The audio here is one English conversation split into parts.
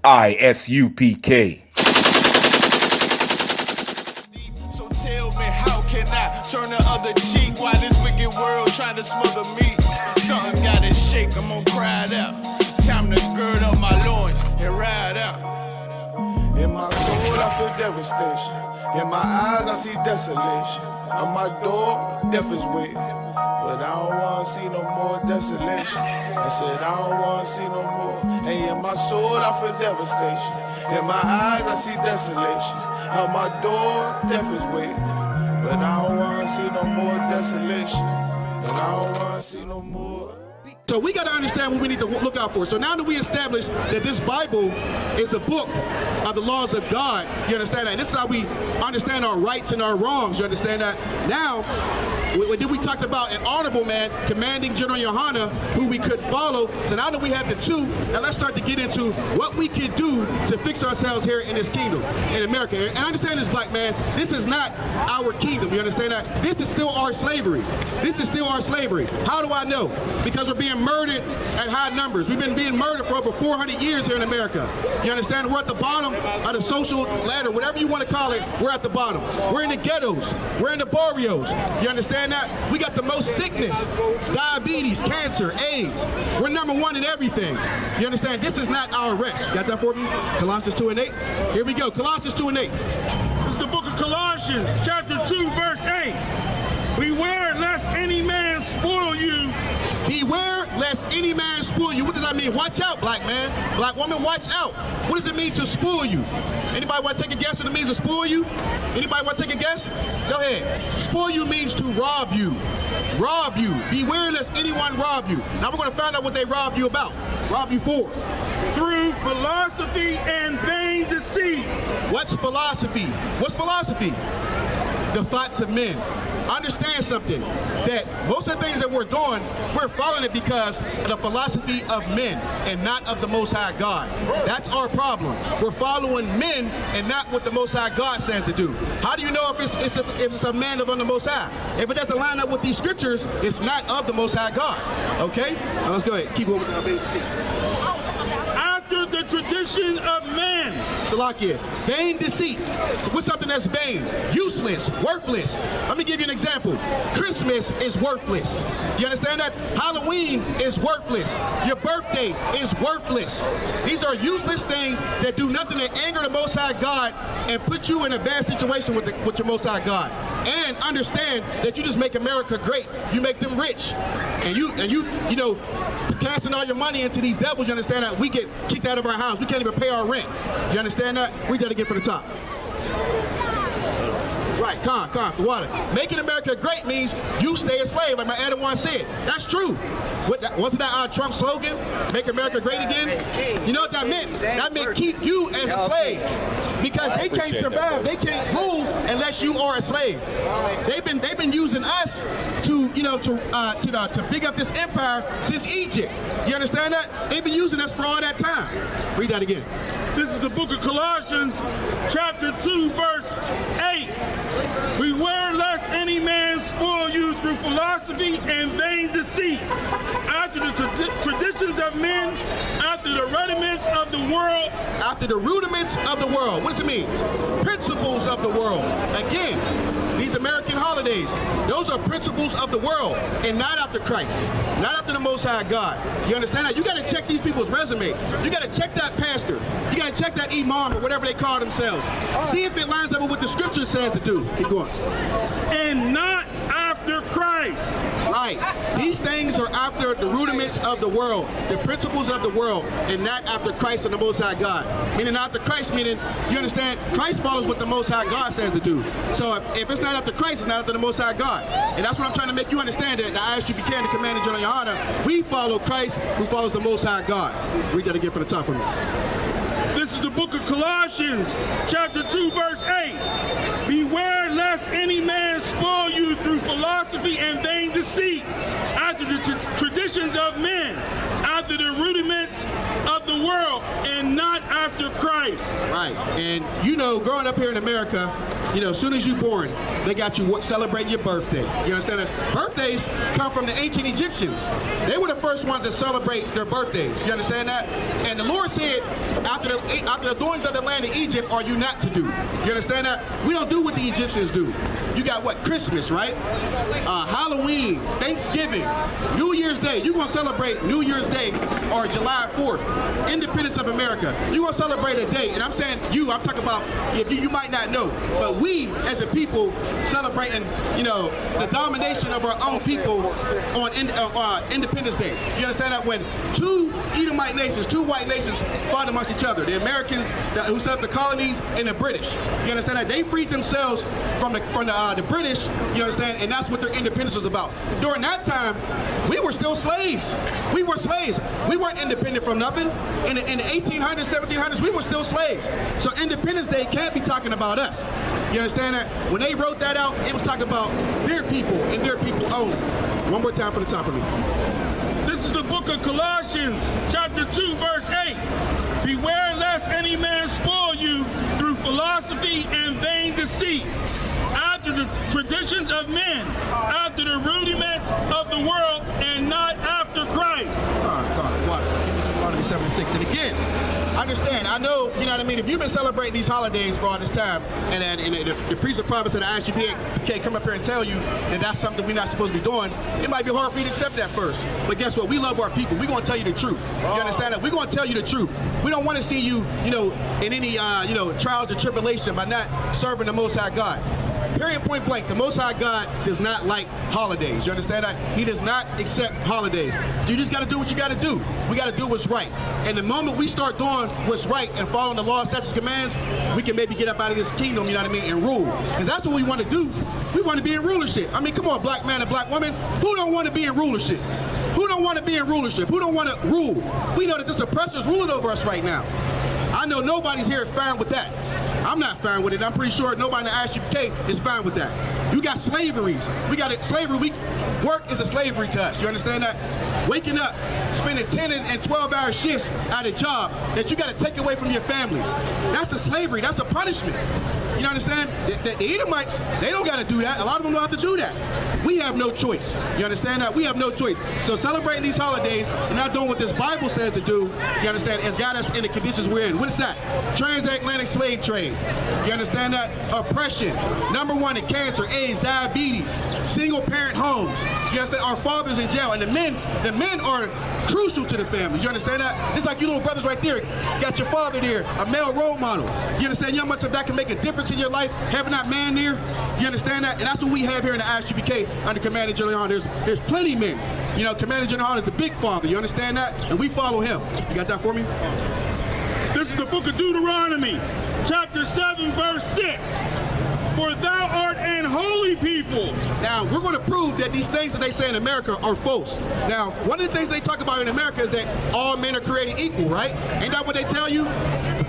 I.S.U.P.K. So tell me, how can I turn the other cheek while this wicked world trying to smother me? Something gotta shake, I'm gonna cry it out. Time to gird up my loins and ride out. In my soul I feel devastation. In my eyes I see desolation. On my door, death is waiting. But I don't wanna see no more desolation. I said I don't wanna see no more. And in my soul I feel devastation. In my eyes I see desolation. On my door, death is waiting. But I don't wanna see no more desolation. But I don't wanna see no more. So we got to understand what we need to look out for. So now that we established that this Bible is the book of the laws of God, you understand that? And this is how we understand our rights and our wrongs, you understand that? Now, we talked about an honorable man commanding Gen.YAHANNA who we could follow. So now that we have the two, now let's start to get into what we could do to fix ourselves here in this kingdom, in America. And I understand this, black man, this is not our kingdom, you understand that? This is still our slavery. This is still our slavery. How do I know? Because we're being murdered at high numbers. We've been being murdered for over 400 years here in America. You understand? We're at the bottom of the social ladder, whatever you want to call it, we're at the bottom. We're in the ghettos. We're in the barrios. You understand that? We got the most sickness, diabetes, cancer, AIDS. We're number one in everything. You understand? This is not our rest. Got that for me? Colossians 2:8. Here we go. Colossians 2:8. This is the book of Colossians, chapter 2, verse 8. Beware lest any man spoil you. Beware lest any man spoil you. What does that mean? Watch out, black man. Black woman, watch out. What does it mean to spoil you? Anybody want to take a guess what it means to spoil you? Anybody want to take a guess? Go ahead. Spoil you means to rob you. Rob you. Beware lest anyone rob you. Now we're going to find out what they robbed you about. Rob you for. Through philosophy and vain deceit. What's philosophy? What's philosophy? The thoughts of men. Understand something, that most of the things that we're doing, we're following it because of the philosophy of men and not of the Most High God. That's our problem. We're following men and not what the Most High God says to do. How do you know if it's a man of the Most High? If it doesn't line up with these scriptures, it's not of the Most High God. Okay? Now let's go ahead. Keep going with the baby. After the tradition of man. Salakia, vain deceit. What's something that's vain? Useless, worthless. Let me give you an example. Christmas is worthless. You understand that? Halloween is worthless. Your birthday is worthless. These are useless things that do nothing to anger the Most High God and put you in a bad situation with your Most High God. And understand that you just make America great. You make them rich. And you know, casting all your money into these devils, you understand that? We get kicked out of our house. We can't even pay our rent. You understand that? We got to get from the top. Right, the water. Making America great means you stay a slave, like my Adawan said. That's true. Wasn't that our Trump slogan? Make America great again? You know what that meant? That meant keep you as a slave. Because they can't survive, they can't rule unless you are a slave. They've been using us to big up this empire since Egypt. You understand that? They've been using us for all that time. Read that again. This is the book of Colossians, chapter 2, verse 8. Beware lest any man spoil you through philosophy and vain deceit, after the traditions of men, after the rudiments of the world. After the rudiments of the world. What does it mean? Principles of the world. Again, these American holidays, those are principles of the world and not after Christ, not after the Most High God. You understand that? You got to check these people's resume. You got to check that pastor. You got to check that imam or whatever they call themselves. See if it lines up with what the scripture says to do. Keep going. And not after Christ. Right. These things are after the rudiments of the world, the principles of the world, and not after Christ and the Most High God. Meaning after Christ, meaning, you understand, Christ follows what the Most High God says to do. So if it's not after Christ, it's not after the Most High God. And that's what I'm trying to make you understand, that the I.S.U.P.K and the commanding Gen.YAHANNA, we follow Christ, who follows the Most High God. Read that again from the top for me. This is the book of Colossians, chapter 2, verse 8. Beware lest any man spoil you through philosophy and vain deceit, after the traditions of men, after the rudiments of the world, and not after Christ. Right. And you know, growing up here in America, You know, as soon as you're born, they got you celebrating your birthday. You understand that? Birthdays come from the ancient Egyptians. They were the first ones to celebrate their birthdays. You understand that? And the Lord said, after the doings of the land of Egypt, are you not to do? You understand that? We don't do what the Egyptians do. You got what? Christmas, right? Halloween, Thanksgiving, New Year's Day. You're going to celebrate New Year's Day or July 4th, Independence of America. You're going to celebrate a day. And I'm saying I'm talking about, you might not know, but we as a people celebrating, you know, the domination of our own people on Independence Day. You understand that? When two Edomite nations, two white nations fought amongst each other, the Americans who set up the colonies and the British. You understand that? They freed themselves from the British, you understand, and that's what their independence was about. During that time, we were still slaves. We were slaves. We weren't independent from nothing. In the 1800s, 1700s, we were still slaves. So Independence Day can't be talking about us. You understand that? When they wrote that out, it was talking about their people and their people only. One more time for the top of me. This is the book of Colossians, chapter 2, verse 8. Beware lest any man spoil you through philosophy and vain deceit, after the traditions of men, after the rudiments of the world, and not after Christ. Deuteronomy 7:6. And again, understand, I know, you know what I mean, if you've been celebrating these holidays for all this time, and the priests and prophets of the I.S.U.P.K come up here and tell you that that's something we're not supposed to be doing, it might be hard for you to accept that first. But guess what? We love our people. We're going to tell you the truth. You understand that? We're going to tell you the truth. We don't want to see you, you know, in any, you know, trials or tribulation by not serving the Most High God. Period, point blank. The Most High God does not like holidays. You understand that? He does not accept holidays. You just got to do what you got to do. We got to do what's right. And the moment we start doing what's right and following the laws, statutes, commands, we can maybe get up out of this kingdom, you know what I mean, and rule. Because that's what we want to do. We want to be in rulership. I mean, come on, black man and black woman. Who don't want to be in rulership? Who don't want to be in rulership? Who don't want to rule? We know that this oppressor is ruling over us right now. I know nobody's here is fine with that. I'm not fine with it. I'm pretty sure nobody in the I.S.U.P.K is fine with that. You got slaveries. We got it. Slavery. Work is a slavery to us. You understand that? Waking up, spending 10 and 12-hour shifts at a job that you got to take away from your family. That's a slavery. That's a punishment. You understand? The Edomites, they don't got to do that. A lot of them don't have to do that. We have no choice. You understand that? We have no choice. So celebrating these holidays and not doing what this Bible says to do, you understand, has got us in the conditions we're in. What is that? Transatlantic slave trade. You understand that? Oppression. #1 in cancer, AIDS, diabetes, single parent homes. You understand? Our fathers in jail. And the men are crucial to the families. You understand that? It's like you little brothers right there. You got your father there, a male role model. You understand? You know how much of that can make a difference in your life, having that man there? You understand that? And that's what we have here in the I.S.U.P.K under Commander General Yahanna. There's plenty of men. You know, Commander General Yahanna is the big father. You understand that? And we follow him. You got that for me? This is the book of Deuteronomy, chapter 7, verse 6. For thou art an holy people. Now, we're going to prove that these things that they say in America are false. Now, one of the things they talk about in America is that all men are created equal, right? Ain't that what they tell you?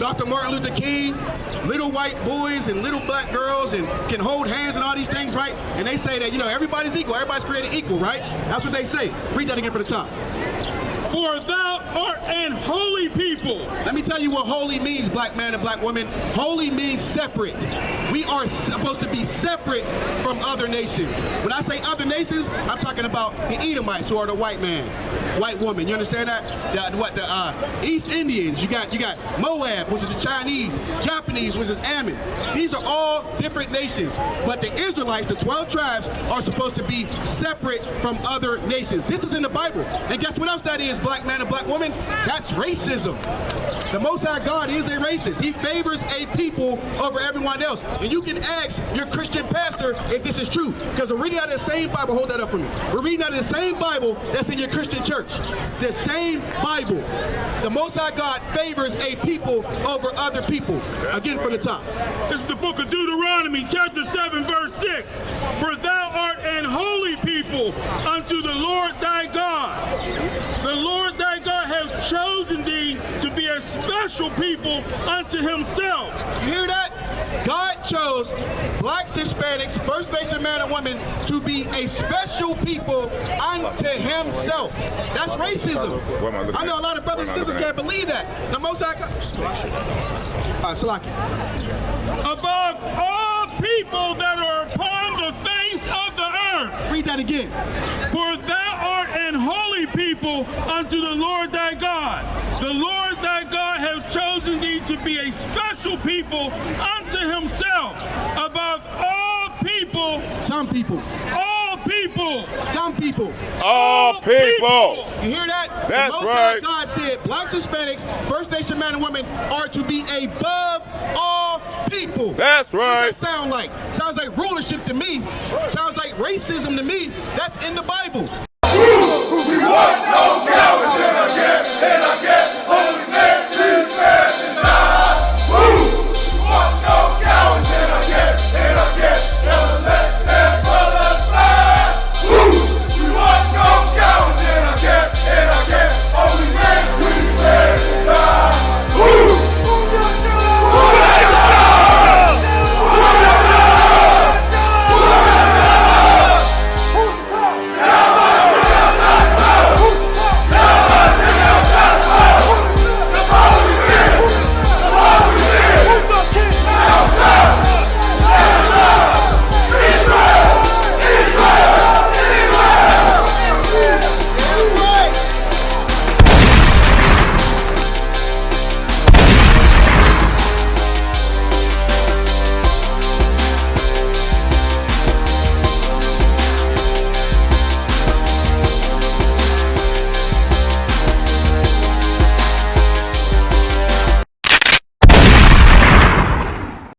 Dr. Martin Luther King, little white boys and little black girls and can hold hands and all these things, right? And they say that, you know, everybody's equal, everybody's created equal, right? That's what they say. Read that again from the top. For thou art an holy people. Let me tell you what holy means, black man and black woman. Holy means separate. We are supposed to be separate from other nations. When I say other nations, I'm talking about the Edomites, who are the white man, white woman. You understand that? The East Indians. You got Moab, which is the Chinese, Japanese, which is Ammon. These are all different nations. But the Israelites, the 12 tribes, are supposed to be separate from other nations. This is in the Bible. And guess what else that is, black man and black woman? That's racism. The Most High God is a racist. He favors a people over everyone else. And you can ask your Christian pastor if this is true. Because we're reading out of the same Bible. Hold that up for me. We're reading out of the same Bible that's in your Christian church. The same Bible. The Most High God favors a people over other people. Again from the top. This is the book of Deuteronomy, chapter 7, verse 6. For thou art an holy people unto the Lord thy God. The Lord thy God hath chosen thee to be a special people unto himself. You hear that? God chose blacks, Hispanics, First Nation man and woman to be a special people unto himself. That's racism. I know a lot of brothers and sisters can't believe that. The Most High God. Salaki. Above all people that are upon the face of the earth. Read that again. For thou art an holy people unto the Lord thy God. The Lord thy God hath chosen thee to be a special people unto himself above all people. Some people. All people. Some people. All people. You hear that? That's the Most right. High God said blacks, Hispanics, First Nation men and women are to be above all people. That's right. What does that sound like? Sounds like rulership to me. Sounds like racism to me. That's in the Bible. We want no cowards in our camp,